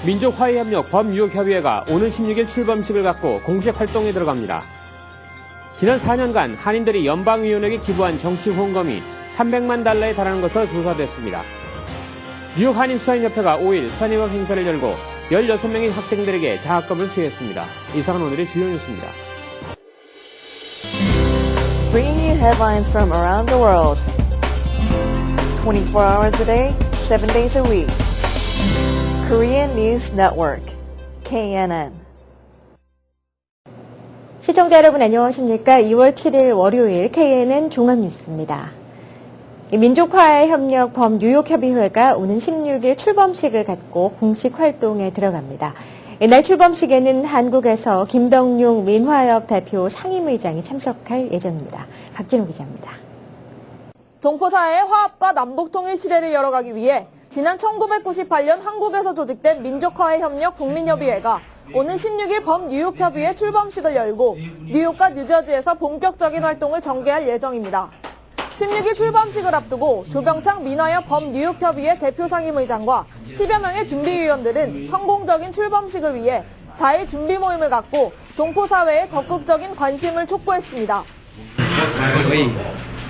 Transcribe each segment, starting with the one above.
민족화해협력 범유혹협의회가 오는 16일 출범식을 갖고 공식 활동에 들어갑니다. 지난 4년간 한인들이 연방위원회에 기부한 정치 후원금이 300만 달러에 달하는 것으로 조사됐습니다. 뉴욕 한인수사인협회가 5일 수사인협 행사를 열고 16명의 학생들에게 장학금을 수여했습니다. 이상은 오늘의 주요 뉴스입니다. Bringing you headlines from around the world. 24 hours a day, 7 days a week. Korean News Network, KNN. 시청자 여러분 안녕하십니까? 2월 7일 월요일 KNN 종합뉴스입니다. 민족화해협력 범뉴욕협의회가 오는 16일 출범식을 갖고 공식 활동에 들어갑니다. 이날 출범식에는 한국에서 김덕용 민화협 대표 상임의장이 참석할 예정입니다. 박진호 기자입니다. 동포사회의 화합과 남북통일 시대를 열어가기 위해 지난 1998년 한국에서 조직된 민족화해협력 국민협의회가 오는 16일 범뉴욕협의회 출범식을 열고 뉴욕과 뉴저지에서 본격적인 활동을 전개할 예정입니다. 16일 출범식을 앞두고 조병창 민화협 범뉴욕협의회 대표 상임의장과 10여 명의 준비위원들은 성공적인 출범식을 위해 4일 준비 모임을 갖고 동포사회에 적극적인 관심을 촉구했습니다. 사회의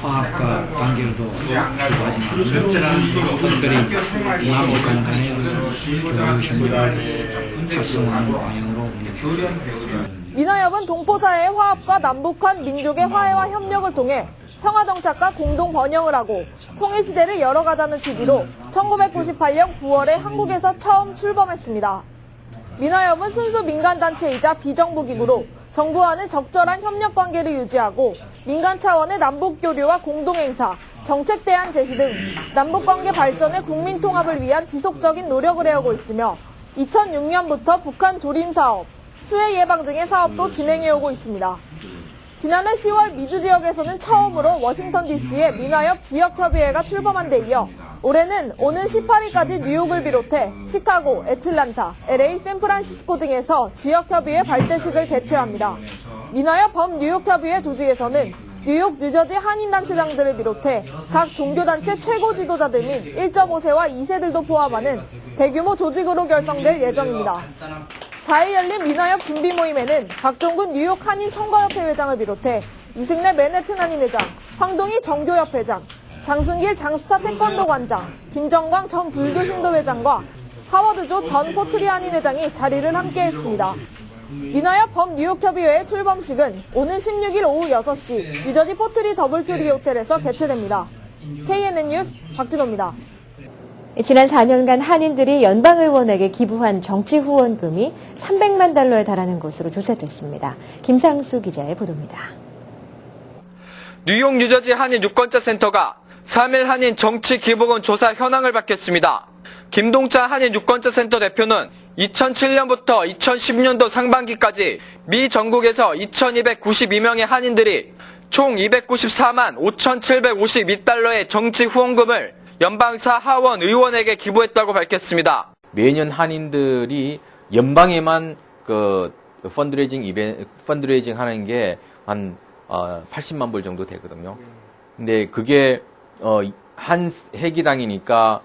화합과 관계로도 기부하지만 분들이 남북한 간의 교류 활성화하는 방향으로 민화협은 동포사회의 화합과 남북한 민족의 화해와 협력을 통해 평화정착과 공동 번영을 하고 통일시대를 열어가자는 취지로 1998년 9월에 한국에서 처음 출범했습니다. 민화협은 순수 민간단체이자 비정부기구로 정부와는 적절한 협력관계를 유지하고 민간 차원의 남북교류와 공동행사, 정책 대안 제시 등 남북관계 발전의 국민통합을 위한 지속적인 노력을 해오고 있으며 2006년부터 북한 조림사업, 수해 예방 등의 사업도 진행해오고 있습니다. 지난해 10월 미주 지역에서는 처음으로 워싱턴 DC에 민화협 지역협의회가 출범한 데 이어 올해는 오는 18일까지 뉴욕을 비롯해 시카고, 애틀란타, LA, 샌프란시스코 등에서 지역협의회 발대식을 개최합니다. 민화협 범뉴욕협의회 조직에서는 뉴욕, 뉴저지 한인단체장들을 비롯해 각 종교단체 최고 지도자들 및 1.5세와 2세들도 포함하는 대규모 조직으로 결성될 예정입니다. 4일 열린 민화협 준비 모임에는 박종근 뉴욕 한인 청과협회 회장을 비롯해 이승래 맨해튼 한인회장, 황동희 정교협회장, 장순길 장스타 태권도 관장, 김정광 전 불교신도 회장과 하워드조 전 포트리 한인회장이 자리를 함께했습니다. 민화협 범뉴욕협의회의 출범식은 오는 16일 오후 6시 뉴저지 포트리 더블트리 호텔에서 개최됩니다. KNN 뉴스 박진호입니다. 지난 4년간 한인들이 연방의원에게 기부한 정치 후원금이 300만 달러에 달하는 것으로 조사됐습니다. 김상수 기자의 보도입니다. 뉴욕 뉴저지 한인 유권자 센터가 3일 한인 정치 기부금 조사 현황을 밝혔습니다. 김동찬 한인 유권자 센터 대표는 2007년부터 2010년도 상반기까지 미 전국에서 2292명의 한인들이 총 294만 5,752달러의 정치 후원금을 연방사 하원 의원에게 기부했다고 밝혔습니다. 매년 한인들이 연방에만 펀드레이징 하는 게 한 80만 불 정도 되거든요. 근데 그게 한 회기당이니까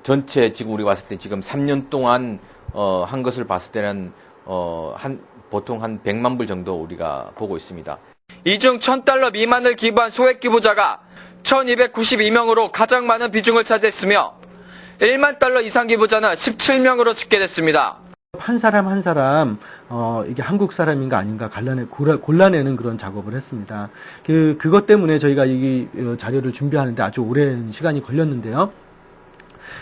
전체 지금 우리 봤을 때 지금 3년 동안 한 것을 봤을 때는 보통 한 100만 불 정도 우리가 보고 있습니다. 이 중 1,000달러 미만을 기부한 소액 기부자가 1,292명으로 가장 많은 비중을 차지했으며 1만 달러 이상 기부자는 17명으로 집계됐습니다. 한 사람 한 사람 이게 한국 사람인가 아닌가 골라내는 그런 작업을 했습니다. 그것 때문에 저희가 이 자료를 준비하는데 아주 오랜 시간이 걸렸는데요.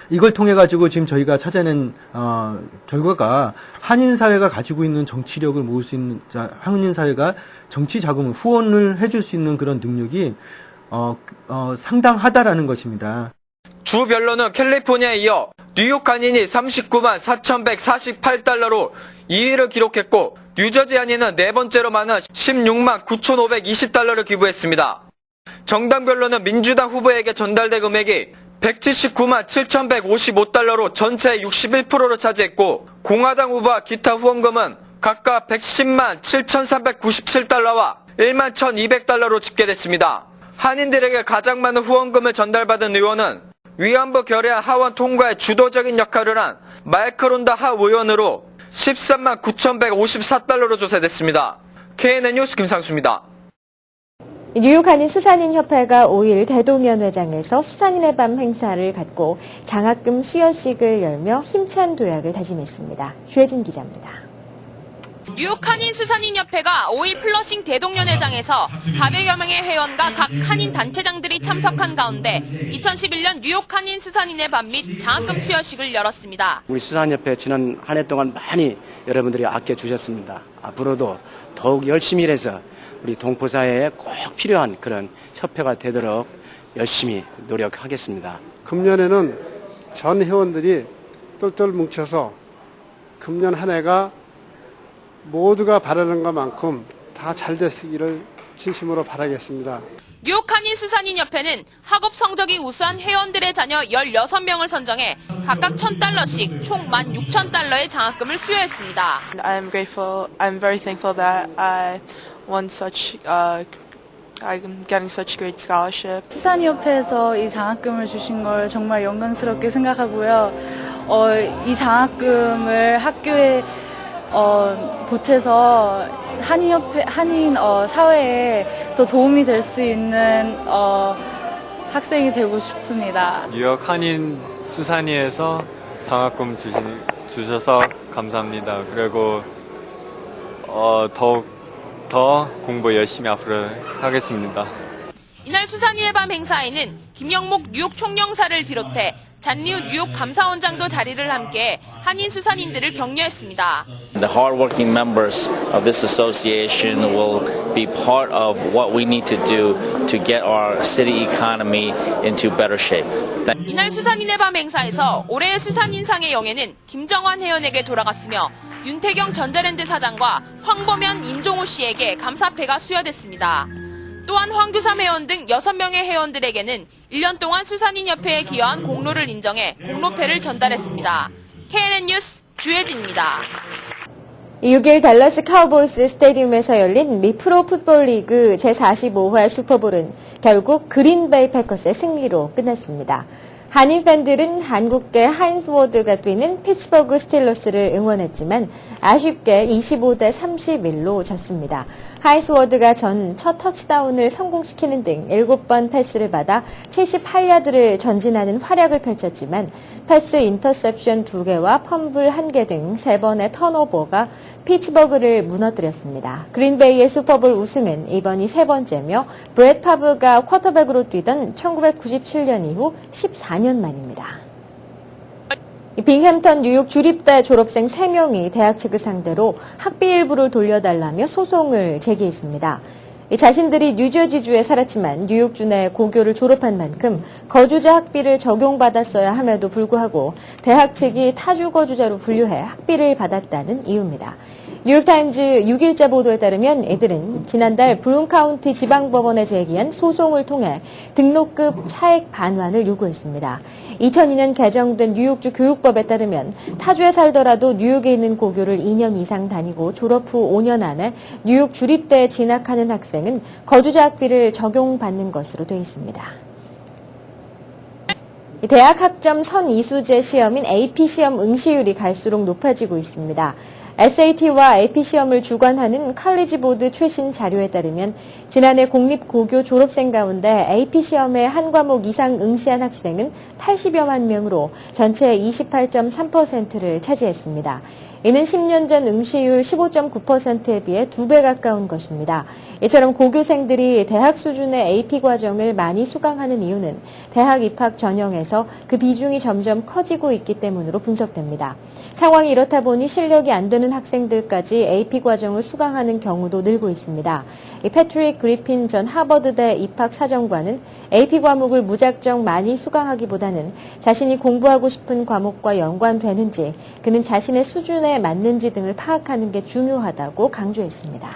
이걸 통해 가지고 지금 저희가 찾아낸 결과가 한인 사회가 가지고 있는 정치력을 모을 수 있는 한인 사회가 정치 자금을 후원을 해줄 수 있는 그런 능력이 상당하다라는 것입니다. 주별로는 캘리포니아에 이어 뉴욕 한인이 39만 4,148달러로 2위를 기록했고 뉴저지 한인은 네 번째로 많은 16만 9,520달러를 기부했습니다. 정당별로는 민주당 후보에게 전달된 금액이 179만 7,155달러로 전체의 61%를 차지했고 공화당 후보와 기타 후원금은 각각 110만 7,397달러와 1만 1,200달러로 집계됐습니다. 한인들에게 가장 많은 후원금을 전달받은 의원은 위안부 결의안 하원 통과에 주도적인 역할을 한 마이크론다 하 의원으로 13만 9,154달러로 조사됐습니다. KNN 뉴스 김상수입니다. 뉴욕 한인 수산인협회가 5일 대동연회장에서 수산인의 밤 행사를 갖고 장학금 수여식을 열며 힘찬 도약을 다짐했습니다. 주혜진 기자입니다. 뉴욕 한인 수산인협회가 5일 플러싱 대동연회장에서 400여 명의 회원과 각 한인 단체장들이 참석한 가운데 2011년 뉴욕 한인 수산인의 밤 및 장학금 수여식을 열었습니다. 우리 수산협회 지난 한 해 동안 많이 여러분들이 아껴주셨습니다. 앞으로도 더욱 열심히 일해서 우리 동포사회에 꼭 필요한 그런 협회가 되도록 열심히 노력하겠습니다. 금년에는 전 회원들이 똘똘 뭉쳐서 금년 한 해가 모두가 바라는 것만큼 다 잘 됐기를 진심으로 바라겠습니다. 뉴욕 한인 수산인협회는 학업 성적이 우수한 회원들의 자녀 16명을 선정해 각각 $1,000씩 총 16,000달러의 장학금을 수여했습니다. I'm very thankful that I won I'm getting such great scholarship. 수산협회에서 이 장학금을 주신 걸 정말 영광스럽게 생각하고요. 이 장학금을 학교에 보태서 한인 사회에 더 도움이 될 수 있는 학생이 되고 싶습니다. 뉴욕 한인 수산이에서 장학금 주셔서 감사합니다. 그리고 더욱 더 공부 열심히 앞으로 하겠습니다. 이날 수산인의 밤 행사에는 김영목 뉴욕 총영사를 비롯해 잔리우 뉴욕 감사원장도 자리를 함께해 한인 수산인들을 격려했습니다. The hardworking members of this association will be part of what we need to do to get our city economy into better shape. 이날 수산인의 밤 행사에서 올해의 수산인상의 영예는 김정환 회원에게 돌아갔으며 윤태경 전자랜드 사장과 황범현 임종호 씨에게 감사패가 수여됐습니다. 또한 황규삼 회원 등 6명의 회원들에게는 1년 동안 수산인협회에 기여한 공로를 인정해 공로패를 전달했습니다. KNN 뉴스 주혜진입니다. 6일 달러스 카우보이스 스테디움에서 열린 미 프로풋볼 리그 제45회 슈퍼볼은 결국 그린베이 패커스의 승리로 끝났습니다. 한인 팬들은 한국계 하인스 워드가 뛰는 피츠버그 스틸러스를 응원했지만 아쉽게 25대 31로 졌습니다. 하인스 워드가 전 첫 터치다운을 성공시키는 등 7번 패스를 받아 78야드를 전진하는 활약을 펼쳤지만 패스 인터셉션 2개와 펌블 1개 등 3번의 턴오버가 피츠버그를 무너뜨렸습니다. 그린베이의 슈퍼볼 우승은 이번이 3번째며 브렛 파브가 쿼터백으로 뛰던 1997년 이후 14년 만입니다. 빙햄턴 뉴욕 주립대 졸업생 3명이 대학 측을 상대로 학비 일부를 돌려달라며 소송을 제기했습니다. 자신들이 뉴저지주에 살았지만 뉴욕주 내 고교를 졸업한 만큼 거주자 학비를 적용받았어야 함에도 불구하고 대학 측이 타주 거주자로 분류해 학비를 받았다는 이유입니다. 뉴욕타임즈 6일자 보도에 따르면 이들은 지난달 브룬 카운티 지방법원에 제기한 소송을 통해 등록금 차액 반환을 요구했습니다. 2002년 개정된 뉴욕주 교육법에 따르면 타주에 살더라도 뉴욕에 있는 고교를 2년 이상 다니고 졸업 후 5년 안에 뉴욕 주립대에 진학하는 학생은 거주자 학비를 적용받는 것으로 되어 있습니다. 대학 학점 선이수제 시험인 AP 시험 응시율이 갈수록 높아지고 있습니다. SAT와 AP 시험을 주관하는 칼리지 보드 최신 자료에 따르면 지난해 공립고교 졸업생 가운데 AP 시험에 한 과목 이상 응시한 학생은 80여만 명으로 전체의 28.3%를 차지했습니다. 이는 10년 전 응시율 15.9%에 비해 2배 가까운 것입니다. 이처럼 고교생들이 대학 수준의 AP 과정을 많이 수강하는 이유는 대학 입학 전형에서 그 비중이 점점 커지고 있기 때문으로 분석됩니다. 상황이 이렇다 보니 실력이 안 되는 학생들까지 AP 과정을 수강하는 경우도 늘고 있습니다. 패트릭 그리핀 전 하버드대 입학사정관은 AP 과목을 무작정 많이 수강하기보다는 자신이 공부하고 싶은 과목과 연관되는지, 그는 자신의 수준에 맞는지 등을 파악하는 게 중요하다고 강조했습니다.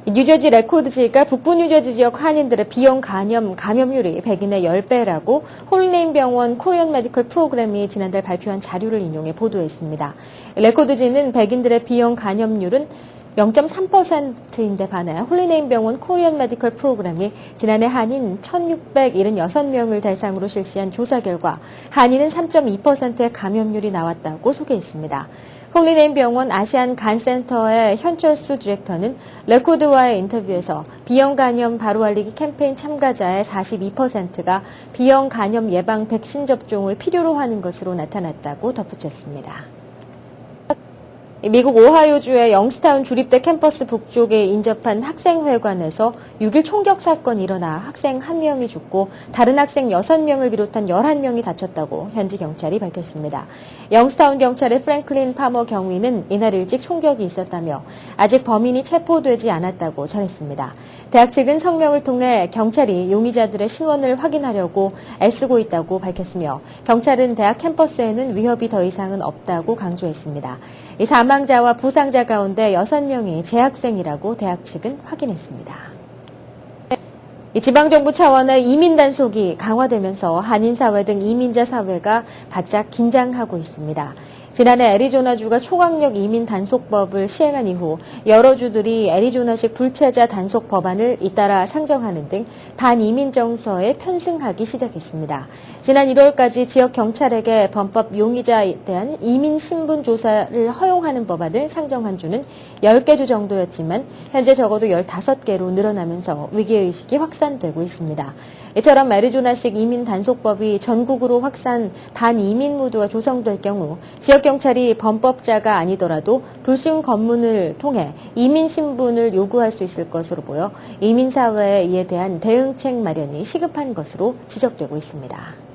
뉴저지 레코드지가 북부 뉴저지 지역 한인들의 비형 감염률이 백인의 10배라고 홀네임 병원 코리안 메디컬 프로그램이 지난달 발표한 자료를 인용해 보도했습니다. 레코드지는 백인들의 비형 감염률은 0.3%인데 반해 홀리네임 병원 코리안 메디컬 프로그램이 지난해 한인 1,676명을 대상으로 실시한 조사 결과 한인은 3.2%의 감염률이 나왔다고 소개했습니다. 홀리네임 병원 아시안 간센터의 현철수 디렉터는 레코드와의 인터뷰에서 B형 간염 바로 알리기 캠페인 참가자의 42%가 B형 간염 예방 백신 접종을 필요로 하는 것으로 나타났다고 덧붙였습니다. 미국 오하이오주의 영스타운 주립대 캠퍼스 북쪽에 인접한 학생회관에서 6일 총격 사건이 일어나 학생 1명이 죽고 다른 학생 6명을 비롯한 11명이 다쳤다고 현지 경찰이 밝혔습니다. 영스타운 경찰의 프랭클린 파머 경위는 이날 일찍 총격이 있었다며 아직 범인이 체포되지 않았다고 전했습니다. 대학 측은 성명을 통해 경찰이 용의자들의 신원을 확인하려고 애쓰고 있다고 밝혔으며 경찰은 대학 캠퍼스에는 위협이 더 이상은 없다고 강조했습니다. 이 사망자와 부상자 가운데 6명이 재학생이라고 대학 측은 확인했습니다. 지방정부 차원의 이민 단속이 강화되면서 한인사회 등 이민자 사회가 바짝 긴장하고 있습니다. 지난해 애리조나주가 초강력 이민 단속법을 시행한 이후 여러 주들이 애리조나식 불체자 단속 법안을 잇따라 상정하는 등 반이민 정서에 편승하기 시작했습니다. 지난 1월까지 지역 경찰에게 범법 용의자에 대한 이민 신분 조사를 허용하는 법안을 상정한 주는 10개 주 정도였지만 현재 적어도 15개로 늘어나면서 위기의식이 확산되고 있습니다. 이처럼 애리조나식 이민 단속법이 전국으로 확산 반이민 무드가 조성될 경우 지역 경찰이 범법자가 아니더라도 불신 검문을 통해 이민 신분을 요구할 수 있을 것으로 보여 이민 사회에 이에 대한 대응책 마련이 시급한 것으로 지적되고 있습니다.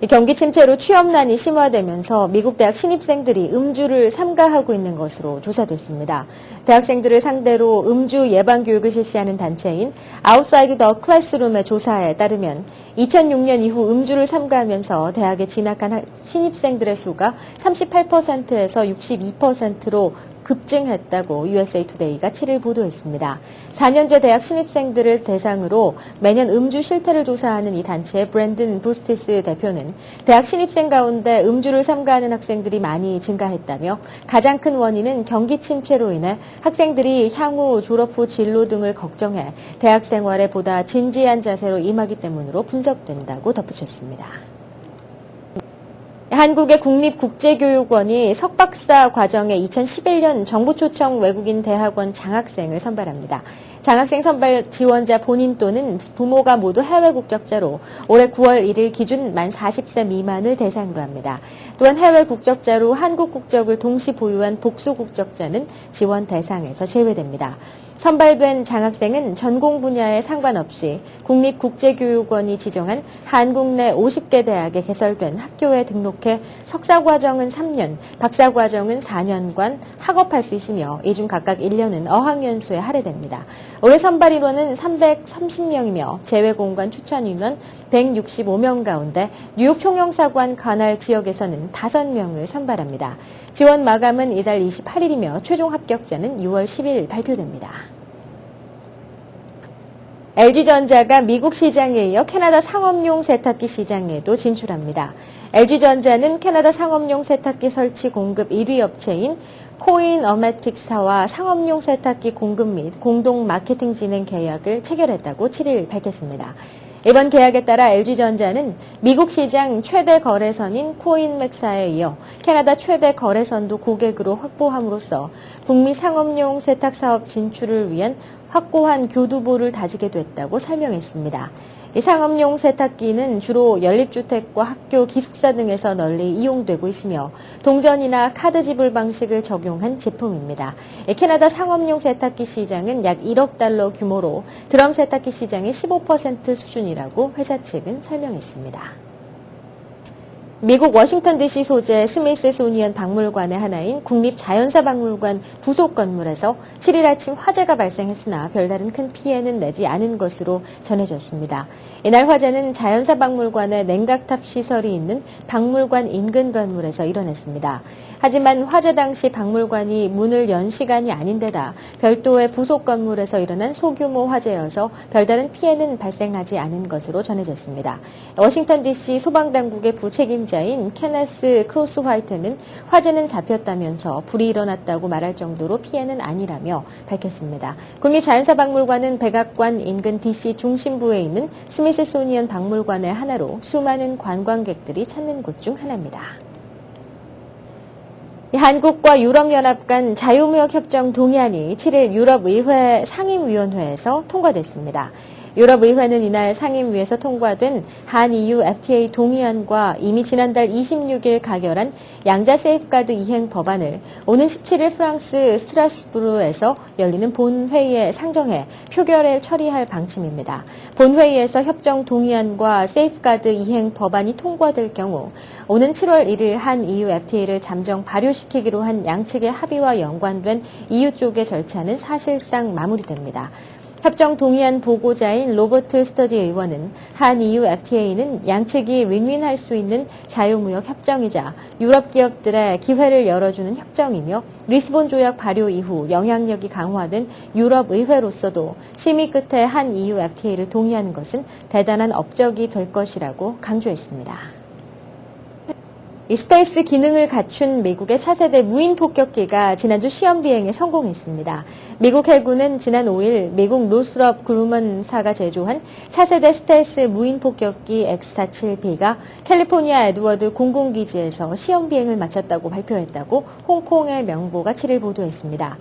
경기 침체로 취업난이 심화되면서 미국 대학 신입생들이 음주를 삼가하고 있는 것으로 조사됐습니다. 대학생들을 상대로 음주 예방 교육을 실시하는 단체인 Outside the Classroom의 조사에 따르면 2006년 이후 음주를 삼가하면서 대학에 진학한 신입생들의 수가 38%에서 62%로 급증했다고 USA Today가 7일 보도했습니다. 4년제 대학 신입생들을 대상으로 매년 음주 실태를 조사하는 이 단체의 브랜든 부스티스 대표는 대학 신입생 가운데 음주를 삼가하는 학생들이 많이 증가했다며 가장 큰 원인은 경기 침체로 인해 학생들이 향후 졸업 후 진로 등을 걱정해 대학 생활에 보다 진지한 자세로 임하기 때문으로 분석된다고 덧붙였습니다. 한국의 국립국제교육원이 석박사 과정에 2011년 정부 초청 외국인 대학원 장학생을 선발합니다. 장학생 선발 지원자 본인 또는 부모가 모두 해외 국적자로 올해 9월 1일 기준 만 40세 미만을 대상으로 합니다. 또한 해외 국적자로 한국 국적을 동시 보유한 복수 국적자는 지원 대상에서 제외됩니다. 선발된 장학생은 전공 분야에 상관없이 국립국제교육원이 지정한 한국 내 50개 대학에 개설된 학교에 등록해 석사과정은 3년, 박사과정은 4년간 학업할 수 있으며 이 중 각각 1년은 어학연수에 할애됩니다. 올해 선발 인원은 330명이며 제외공관 추천 인원 165명 가운데 뉴욕 총영사관 관할 지역에서는 5명을 선발합니다. 지원 마감은 이달 28일이며 최종 합격자는 6월 10일 발표됩니다. LG전자가 미국 시장에 이어 캐나다 상업용 세탁기 시장에도 진출합니다. LG전자는 캐나다 상업용 세탁기 설치 공급 1위 업체인 코인어메틱사와 상업용 세탁기 공급 및 공동 마케팅 진행 계약을 체결했다고 7일 밝혔습니다. 이번 계약에 따라 LG전자는 미국 시장 최대 거래선인 코인맥사에 이어 캐나다 최대 거래선도 고객으로 확보함으로써 북미 상업용 세탁 사업 진출을 위한 확고한 교두보를 다지게 됐다고 설명했습니다. 이 상업용 세탁기는 주로 연립주택과 학교, 기숙사 등에서 널리 이용되고 있으며 동전이나 카드 지불 방식을 적용한 제품입니다. 캐나다 상업용 세탁기 시장은 약 1억 달러 규모로 드럼 세탁기 시장의 15% 수준이라고 회사 측은 설명했습니다. 미국 워싱턴 DC 소재 스미스소니언 박물관의 하나인 국립자연사박물관 부속 건물에서 7일 아침 화재가 발생했으나 별다른 큰 피해는 내지 않은 것으로 전해졌습니다. 이날 화재는 자연사박물관의 냉각탑 시설이 있는 박물관 인근 건물에서 일어났습니다. 하지만 화재 당시 박물관이 문을 연 시간이 아닌데다 별도의 부속 건물에서 일어난 소규모 화재여서 별다른 피해는 발생하지 않은 것으로 전해졌습니다. 워싱턴 DC 소방당국의 부책임 운영자인 케네스 크로스 화이트는 화재는 잡혔다면서 불이 일어났다고 말할 정도로 피해는 아니라며 밝혔습니다. 국립자연사박물관은 백악관 인근 DC 중심부에 있는 스미스소니언 박물관의 하나로 수많은 관광객들이 찾는 곳 중 하나입니다. 한국과 유럽연합 간 자유무역협정 동의안이 7일 유럽의회 상임위원회에서 통과됐습니다. 유럽의회는 이날 상임위에서 통과된 한-EU FTA 동의안과 이미 지난달 26일 가결한 양자 세이프가드 이행 법안을 오는 17일 프랑스 스트라스부르에서 열리는 본회의에 상정해 표결에 처리할 방침입니다. 본회의에서 협정 동의안과 세이프가드 이행 법안이 통과될 경우 오는 7월 1일 한-EU FTA를 잠정 발효시키기로 한 양측의 합의와 연관된 EU 쪽의 절차는 사실상 마무리됩니다. 협정 동의안 보고자인 로버트 스터디 의원은 한-EU FTA는 양측이 윈윈할 수 있는 자유무역 협정이자 유럽 기업들의 기회를 열어주는 협정이며 리스본 조약 발효 이후 영향력이 강화된 유럽 의회로서도 심의 끝에 한-EU FTA를 동의하는 것은 대단한 업적이 될 것이라고 강조했습니다. 이 스텔스 기능을 갖춘 미국의 차세대 무인 폭격기가 지난주 시험 비행에 성공했습니다. 미국 해군은 지난 5일 미국 노스럽 그루먼사가 제조한 차세대 스텔스 무인 폭격기 X-47B가 캘리포니아 에드워드 공군기지에서 시험 비행을 마쳤다고 발표했다고 홍콩의 명보가 7일 보도했습니다.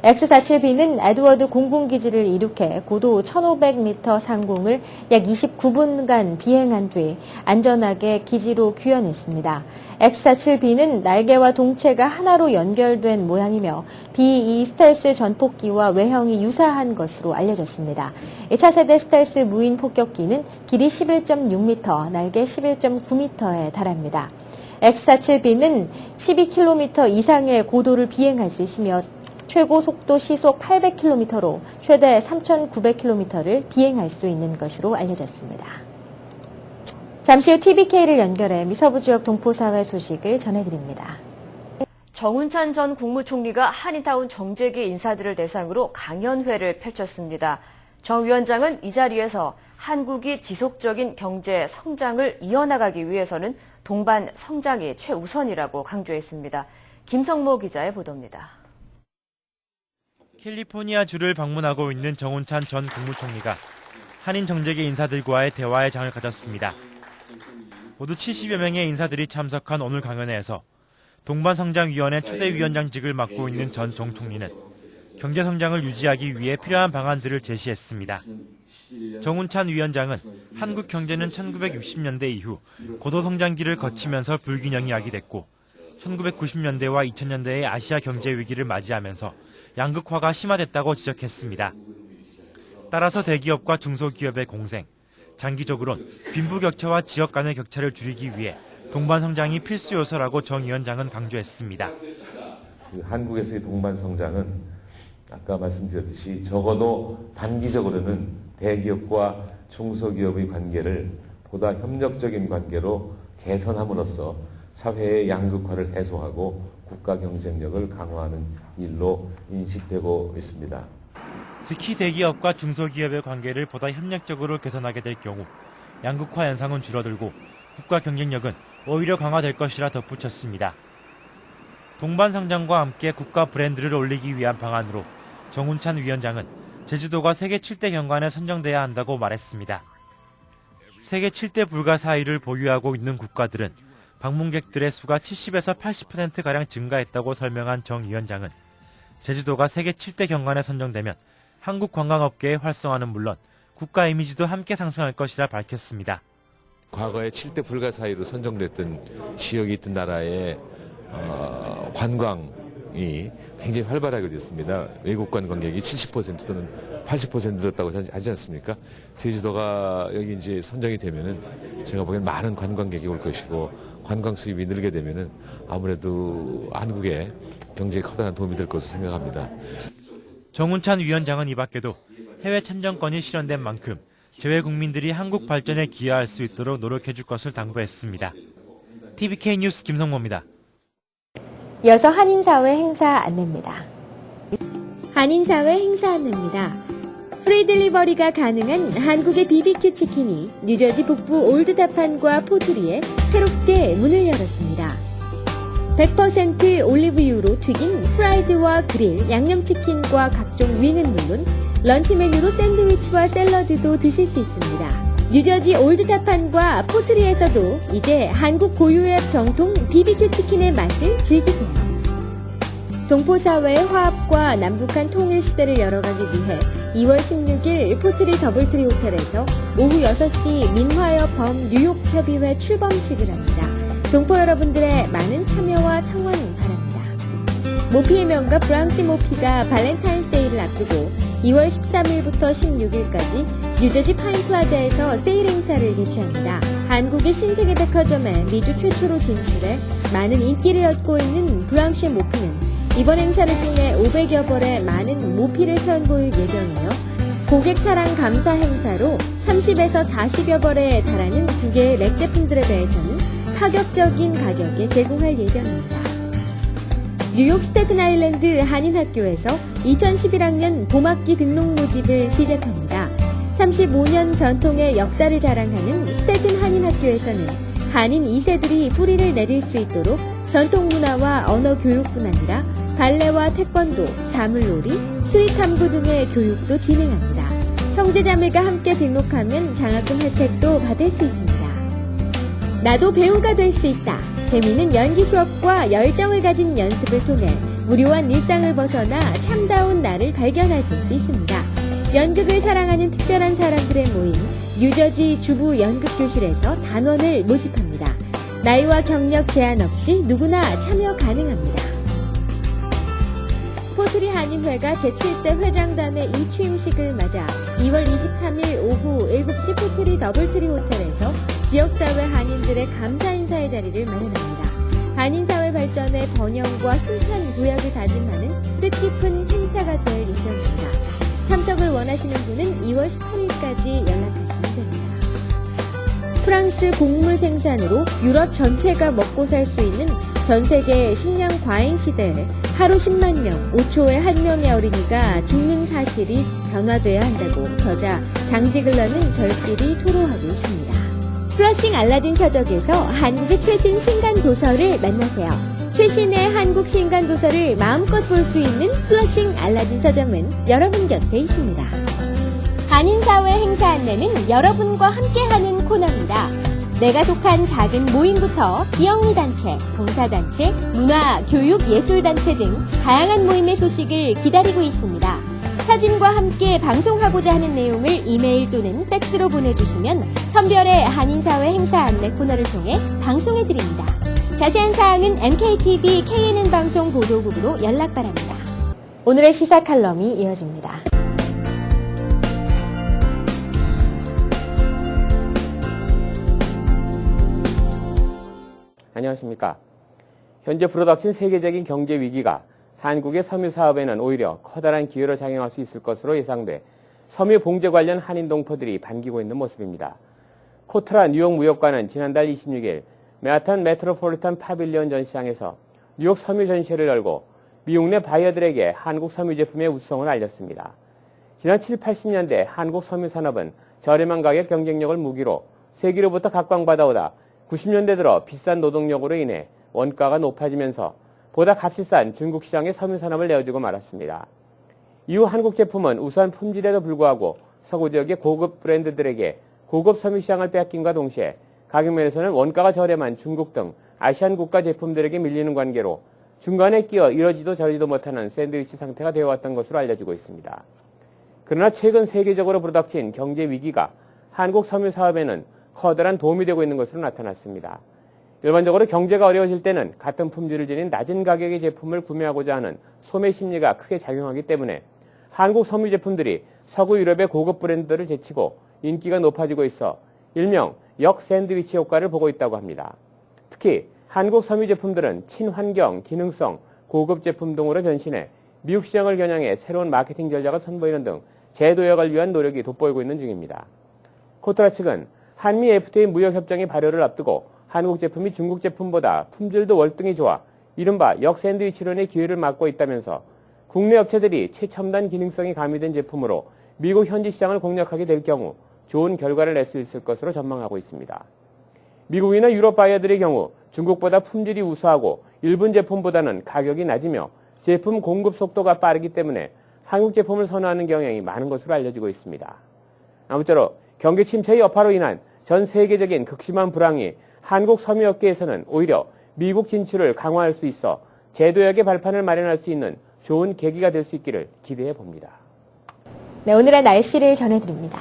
X-47B는 에드워드 공군기지를 이륙해 고도 1,500m 상공을 약 29분간 비행한 뒤 안전하게 기지로 귀환했습니다. X-47B는 날개와 동체가 하나로 연결된 모양이며 B-2 스텔스 전폭기와 외형이 유사한 것으로 알려졌습니다. 이 차세대 스텔스 무인 폭격기는 길이 11.6m, 날개 11.9m에 달합니다. X-47B는 12km 이상의 고도를 비행할 수 있으며 최고 속도 시속 800km로 최대 3,900km를 비행할 수 있는 것으로 알려졌습니다. 잠시 후 TBK를 연결해 미서부 지역 동포사회 소식을 전해드립니다. 정운찬 전 국무총리가 한인타운 정재계 인사들을 대상으로 강연회를 펼쳤습니다. 정 위원장은 이 자리에서 한국이 지속적인 경제 성장을 이어나가기 위해서는 동반 성장이 최우선이라고 강조했습니다. 김성모 기자의 보도입니다. 캘리포니아주를 방문하고 있는 정운찬 전 국무총리가 한인 정재계 인사들과의 대화의 장을 가졌습니다. 모두 70여 명의 인사들이 참석한 오늘 강연회에서 동반성장위원회 초대위원장직을 맡고 있는 전 정 총리는 경제성장을 유지하기 위해 필요한 방안들을 제시했습니다. 정운찬 위원장은 한국 경제는 1960년대 이후 고도성장기를 거치면서 불균형이 야기됐고 1990년대와 2000년대의 아시아 경제 위기를 맞이하면서 양극화가 심화됐다고 지적했습니다. 따라서 대기업과 중소기업의 공생, 장기적으론 빈부격차와 지역 간의 격차를 줄이기 위해 동반성장이 필수 요소라고 정 위원장은 강조했습니다. 한국에서의 동반성장은 아까 말씀드렸듯이 적어도 단기적으로는 대기업과 중소기업의 관계를 보다 협력적인 관계로 개선함으로써 사회의 양극화를 해소하고 국가 경쟁력을 강화하는 일로 인식되고 있습니다. 특히 대기업과 중소기업의 관계를 보다 협력적으로 개선하게 될 경우 양극화 현상은 줄어들고 국가 경쟁력은 오히려 강화될 것이라 덧붙였습니다. 동반성장과 함께 국가 브랜드를 올리기 위한 방안으로 정운찬 위원장은 제주도가 세계 7대 경관에 선정돼야 한다고 말했습니다. 세계 7대 불가 사의를 보유하고 있는 국가들은 방문객들의 수가 70에서 80%가량 증가했다고 설명한 정 위원장은 제주도가 세계 7대 경관에 선정되면 한국 관광업계의 활성화는 물론 국가 이미지도 함께 상승할 것이라 밝혔습니다. 과거에 7대 불가사의로 선정됐던 지역이 있던 나라의 관광이 굉장히 활발하게 됐습니다. 외국 관광객이 70% 또는 80% 늘었다고 하지 않습니까? 제주도가 여기 이제 선정이 되면은 제가 보기엔 많은 관광객이 올 것이고 관광 수입이 늘게 되면은 아무래도 한국의 경제에 커다란 도움이 될 것으로 생각합니다. 정운찬 위원장은 이 밖에도 해외 참정권이 실현된 만큼 재외 국민들이 한국 발전에 기여할 수 있도록 노력해 줄 것을 당부했습니다. TBK 뉴스 김성모입니다. 이어서 한인사회 행사 안내입니다. 한인사회 행사 안내입니다. 프리 딜리버리가 가능한 한국의 BBQ 치킨이 뉴저지 북부 올드타판과 포트리에 새롭게 문을 열었습니다. 100% 올리브유로 튀긴 프라이드와 그릴, 양념치킨과 각종 윙은 물론 런치 메뉴로 샌드위치와 샐러드도 드실 수 있습니다. 뉴저지 올드타판과 포트리에서도 이제 한국 고유의 정통 BBQ 치킨의 맛을 즐기세요. 동포사회의 화합과 남북한 통일 시대를 열어가기 위해 2월 16일 포트리 더블트리 호텔에서 오후 6시 민화협 범 뉴욕협의회 출범식을 합니다. 동포 여러분들의 많은 참여와 성원 바랍니다. 모피의 명가 브랑시 모피가 발렌타인스데이를 앞두고 2월 13일부터 16일까지 뉴저지 파인플라자에서 세일 행사를 개최합니다. 한국의 신세계 백화점에 미주 최초로 진출해 많은 인기를 얻고 있는 브랑시 모피는 이번 행사를 통해 500여 벌의 많은 모피를 선보일 예정이며 고객 사랑 감사 행사로 30에서 40여 벌에 달하는 두 개의 렉 제품들에 대해서는 파격적인 가격에 제공할 예정입니다. 뉴욕 스태튼 아일랜드 한인학교에서 2011학년 봄학기 등록 모집을 시작합니다. 35년 전통의 역사를 자랑하는 스태튼 한인학교에서는 한인 2세들이 뿌리를 내릴 수 있도록 전통 문화와 언어 교육뿐 아니라 발레와 태권도, 사물놀이, 수리탐구 등의 교육도 진행합니다. 형제자매가 함께 등록하면 장학금 혜택도 받을 수 있습니다. 나도 배우가 될 수 있다. 재미있는 연기 수업과 열정을 가진 연습을 통해 무료한 일상을 벗어나 참다운 나를 발견하실 수 있습니다. 연극을 사랑하는 특별한 사람들의 모임 뉴저지 주부 연극교실에서 단원을 모집합니다. 나이와 경력 제한 없이 누구나 참여 가능합니다. 포트리 한인회가 제7대 회장단의 이취임식을 맞아 2월 23일 오후 7시 포트리 더블트리 호텔에서 지역사회 한인들의 감사 인사의 자리를 마련합니다. 한인사회 발전의 번영과 힘찬 도약을 다짐하는 뜻깊은 행사가 될 예정입니다. 참석을 원하시는 분은 2월 18일까지 연락하시면 됩니다. 프랑스 곡물 생산으로 유럽 전체가 먹고 살 수 있는 전 세계 식량 과잉 시대에 하루 10만 명, 5초에 1명의 어린이가 죽는 사실이 변화돼야 한다고 저자 장지글러는 절실히 토로하고 있습니다. 플러싱 알라딘 서적에서 한국의 최신 신간 도서를 만나세요. 최신의 한국 신간 도서를 마음껏 볼 수 있는 플러싱 알라딘 서점은 여러분 곁에 있습니다. 한인사회 행사 안내는 여러분과 함께하는 코너입니다. 내가 속한 작은 모임부터 비영리단체, 봉사단체, 문화, 교육, 예술단체 등 다양한 모임의 소식을 기다리고 있습니다. 사진과 함께 방송하고자 하는 내용을 이메일 또는 팩스로 보내주시면 선별의 한인사회 행사 안내 코너를 통해 방송해드립니다. 자세한 사항은 MKTV KNN 방송 보도국으로 연락 바랍니다. 오늘의 시사 칼럼이 이어집니다. 안녕하십니까. 현재 불어닥친 세계적인 경제 위기가 한국의 섬유 사업에는 오히려 커다란 기회로 작용할 수 있을 것으로 예상돼 섬유 봉제 관련 한인 동포들이 반기고 있는 모습입니다. 코트라 뉴욕 무역관은 지난달 26일 맨하탄 메트로폴리탄 파빌리온 전시장에서 뉴욕 섬유 전시회를 열고 미국 내 바이어들에게 한국 섬유 제품의 우수성을 알렸습니다. 지난 7, 80년대 한국 섬유 산업은 저렴한 가격 경쟁력을 무기로 세계로부터 각광받아오다 90년대 들어 비싼 노동력으로 인해 원가가 높아지면서 보다 값이 싼 중국 시장의 섬유 산업을 내어주고 말았습니다. 이후 한국 제품은 우수한 품질에도 불구하고 서구 지역의 고급 브랜드들에게 고급 섬유 시장을 뺏김과 동시에 가격 면에서는 원가가 저렴한 중국 등 아시안 국가 제품들에게 밀리는 관계로 중간에 끼어 이러지도 저러지도 못하는 샌드위치 상태가 되어왔던 것으로 알려지고 있습니다. 그러나 최근 세계적으로 불어닥친 경제 위기가 한국 섬유 사업에는 커다란 도움이 되고 있는 것으로 나타났습니다. 일반적으로 경제가 어려워질 때는 같은 품질을 지닌 낮은 가격의 제품을 구매하고자 하는 소매 심리가 크게 작용하기 때문에 한국 섬유 제품들이 서구 유럽의 고급 브랜드들을 제치고 인기가 높아지고 있어 일명 역샌드위치 효과를 보고 있다고 합니다. 특히 한국 섬유 제품들은 친환경, 기능성, 고급 제품 등으로 변신해 미국 시장을 겨냥해 새로운 마케팅 전략을 선보이는 등 재도약을 위한 노력이 돋보이고 있는 중입니다. 코트라 측은 한미 FTA 무역협정의 발효를 앞두고 한국 제품이 중국 제품보다 품질도 월등히 좋아 이른바 역샌드위치론의 기회를 막고 있다면서 국내 업체들이 최첨단 기능성이 가미된 제품으로 미국 현지 시장을 공략하게 될 경우 좋은 결과를 낼 수 있을 것으로 전망하고 있습니다. 미국이나 유럽 바이어들의 경우 중국보다 품질이 우수하고 일본 제품보다는 가격이 낮으며 제품 공급 속도가 빠르기 때문에 한국 제품을 선호하는 경향이 많은 것으로 알려지고 있습니다. 아무쪼록 경기 침체의 여파로 인한 전 세계적인 극심한 불황이 한국 섬유업계에서는 오히려 미국 진출을 강화할 수 있어 제도약의 발판을 마련할 수 있는 좋은 계기가 될 수 있기를 기대해 봅니다. 네, 오늘의 날씨를 전해드립니다.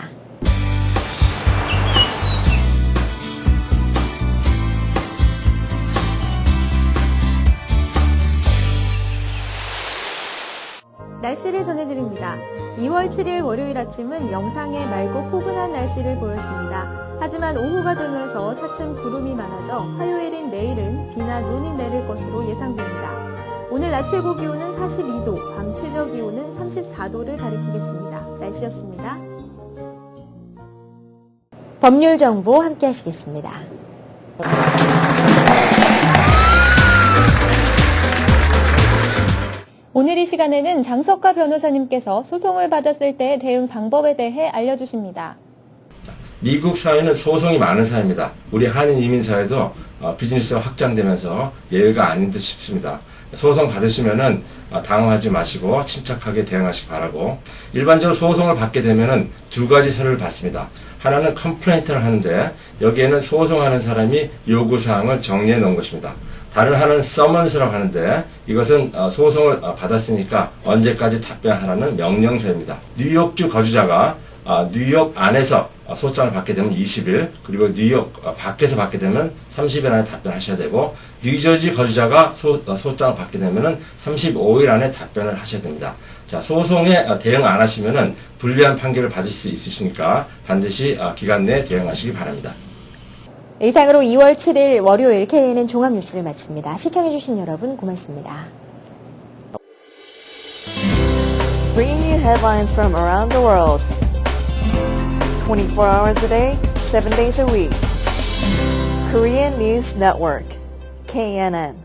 날씨를 전해드립니다. 2월 7일 월요일 아침은 영상에 맑고 포근한 날씨를 보였습니다. 하지만 오후가 되면서 차츰 구름이 많아져 화요일인 내일은 비나 눈이 내릴 것으로 예상됩니다. 오늘 낮 최고 기온은 42도, 밤 최저 기온은 34도를 가리키겠습니다. 날씨였습니다. 법률 정보 함께 하시겠습니다. 오늘 이 시간에는 장석가 변호사님께서 소송을 받았을 때 대응 방법에 대해 알려주십니다. 미국 사회는 소송이 많은 사회입니다. 우리 한인 이민 사회도 비즈니스가 확장되면서 예외가 아닌 듯 싶습니다. 소송 받으시면은 당황하지 마시고 침착하게 대응하시기 바라고, 일반적으로 소송을 받게 되면은 두 가지 서류를 받습니다. 하나는 컴플레인트를 하는데 여기에는 소송하는 사람이 요구사항을 정리해 놓은 것입니다. 다른 하나는 서먼스라고 하는데 이것은 소송을 받았으니까 언제까지 답변하라는 명령서입니다. 뉴욕주 거주자가 뉴욕 안에서 소장을 받게 되면 20일, 그리고 뉴욕 밖에서 받게 되면 30일 안에 답변하셔야 되고, 뉴저지 거주자가 소장을 받게 되면 35일 안에 답변을 하셔야 됩니다. 자, 소송에 대응 안 하시면은 불리한 판결을 받을 수 있으시니까 반드시 기간 내에 대응하시기 바랍니다. 이상으로 2월 7일 월요일 KNN 종합뉴스를 마칩니다. 시청해주신 여러분 고맙습니다. Bringing you headlines from around the world. 24 hours a day, 7 days a week. Korean News Network, KNN.